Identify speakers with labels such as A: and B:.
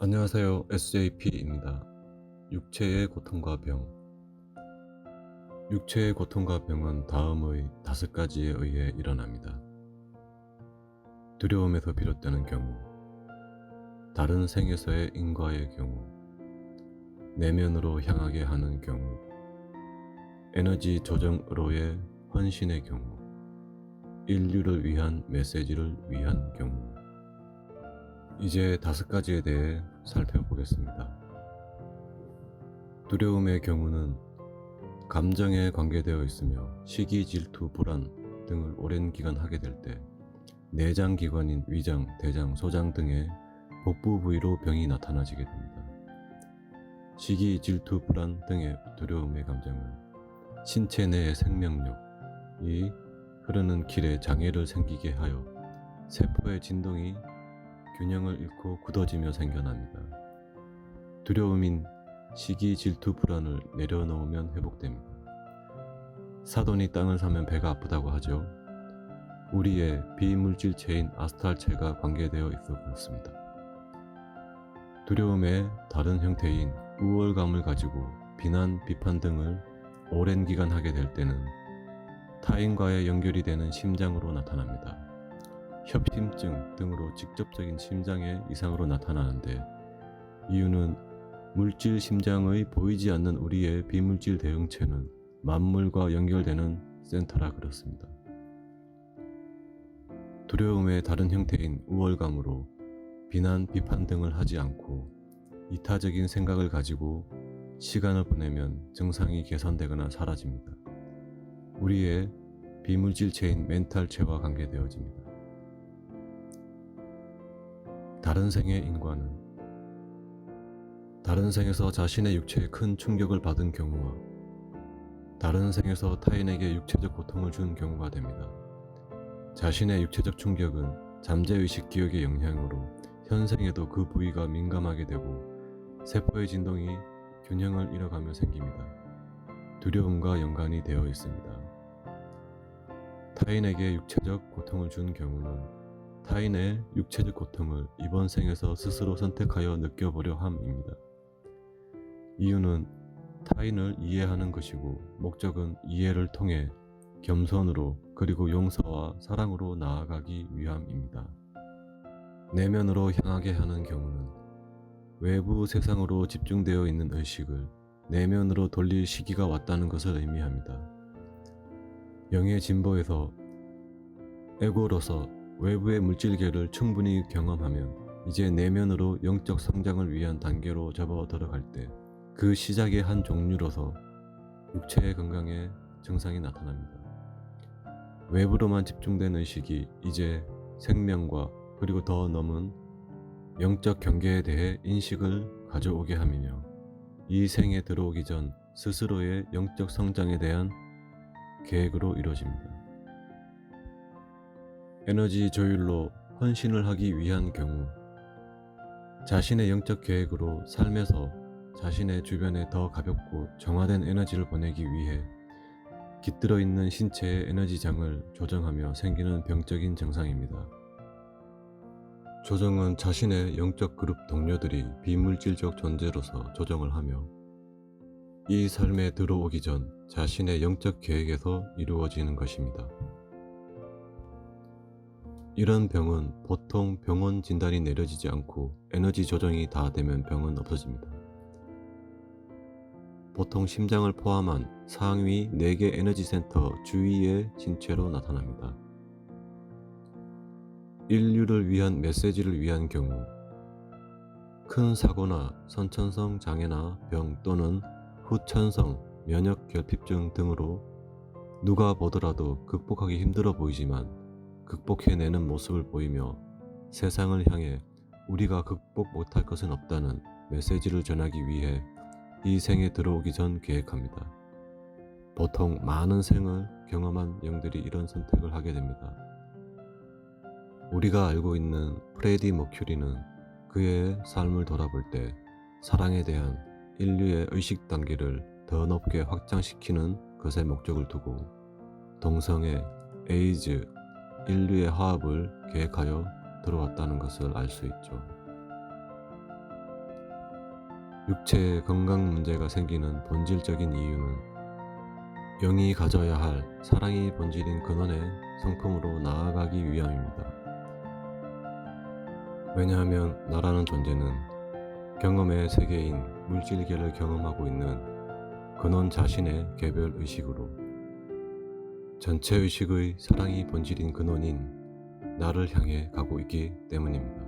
A: 안녕하세요. SJP입니다. 육체의 고통과 병. 육체의 고통과 병은 다음의 5가지에 의해 일어납니다. 두려움에서 비롯되는 경우, 다른 생에서의 인과의 경우, 내면으로 향하게 하는 경우, 에너지 조정으로의 헌신의 경우, 인류를 위한 메시지를 위한 경우. 이제 5가지에 대해 살펴보겠습니다. 두려움의 경우는 감정에 관계되어 있으며 시기, 질투, 불안 등을 오랜 기간 하게 될 때 내장 기관인 위장, 대장, 소장 등의 복부 부위로 병이 나타나지게 됩니다. 시기, 질투, 불안 등의 두려움의 감정은 신체 내의 생명력이 흐르는 길에 장애를 생기게 하여 세포의 진동이 균형을 잃고 굳어지며 생겨납니다. 두려움인 시기, 질투, 불안을 내려놓으면 회복됩니다. 사돈이 땅을 사면 배가 아프다고 하죠. 우리의 비물질체인 아스트랄체가 관계되어 있어 그렇습니다. 두려움의 다른 형태인 우월감을 가지고 비난, 비판 등을 오랜 기간 하게 될 때는 타인과의 연결이 되는 심장으로 나타납니다. 협심증 등으로 직접적인 심장의 이상으로 나타나는데, 이유는 물질 심장의 보이지 않는 우리의 비물질 대응체는 만물과 연결되는 센터라 그렇습니다. 두려움의 다른 형태인 우월감으로 비난, 비판 등을 하지 않고 이타적인 생각을 가지고 시간을 보내면 증상이 개선되거나 사라집니다. 우리의 비물질체인 멘탈체와 관계되어집니다. 다른 생의 인과는 다른 생에서 자신의 육체에 큰 충격을 받은 경우와 다른 생에서 타인에게 육체적 고통을 준 경우가 됩니다. 자신의 육체적 충격은 잠재의식 기억의 영향으로 현생에도 그 부위가 민감하게 되고 세포의 진동이 균형을 잃어가며 생깁니다. 두려움과 연관이 되어 있습니다. 타인에게 육체적 고통을 준 경우는 타인의 육체적 고통을 이번 생에서 스스로 선택하여 느껴보려 함입니다. 이유는 타인을 이해하는 것이고, 목적은 이해를 통해 겸손으로 그리고 용서와 사랑으로 나아가기 위함입니다. 내면으로 향하게 하는 경우는 외부 세상으로 집중되어 있는 의식을 내면으로 돌릴 시기가 왔다는 것을 의미합니다. 영의 진보에서 에고로서 외부의 물질계를 충분히 경험하면 이제 내면으로 영적 성장을 위한 단계로 접어 들어갈 때 그 시작의 한 종류로서 육체의 건강에 증상이 나타납니다. 외부로만 집중된 의식이 이제 생명과 그리고 더 넘은 영적 경계에 대해 인식을 가져오게 함이며, 이 생에 들어오기 전 스스로의 영적 성장에 대한 계획으로 이루어집니다. 에너지 조율로 헌신을 하기 위한 경우, 자신의 영적 계획으로 삶에서 자신의 주변에 더 가볍고 정화된 에너지를 보내기 위해 깃들어 있는 신체의 에너지장을 조정하며 생기는 병적인 증상입니다. 조정은 자신의 영적 그룹 동료들이 비물질적 존재로서 조정을 하며 이 삶에 들어오기 전 자신의 영적 계획에서 이루어지는 것입니다. 이런 병은 보통 병원 진단이 내려지지 않고 에너지 조정이 다 되면 병은 없어집니다. 보통 심장을 포함한 상위 4개 에너지 센터 주위의 신체로 나타납니다. 인류를 위한 메시지를 위한 경우, 큰 사고나 선천성 장애나 병 또는 후천성 면역 결핍증 등으로 누가 보더라도 극복하기 힘들어 보이지만 극복해내는 모습을 보이며 세상을 향해 우리가 극복 못할 것은 없다는 메시지를 전하기 위해 이 생에 들어오기 전 계획합니다. 보통 많은 생을 경험한 영들이 이런 선택을 하게 됩니다. 우리가 알고 있는 프레디 머큐리는 그의 삶을 돌아볼 때 사랑에 대한 인류의 의식 단계를 더 높게 확장시키는 것에 목적을 두고 동성애, 에이즈, 인류의 화합을 계획하여 들어왔다는 것을 알 수 있죠. 육체의 건강 문제가 생기는 본질적인 이유는 영이 가져야 할 사랑이 본질인 근원의 성품으로 나아가기 위함입니다. 왜냐하면 나라는 존재는 경험의 세계인 물질계를 경험하고 있는 근원 자신의 개별 의식으로 전체 의식의 사랑이 본질인 근원인 나를 향해 가고 있기 때문입니다.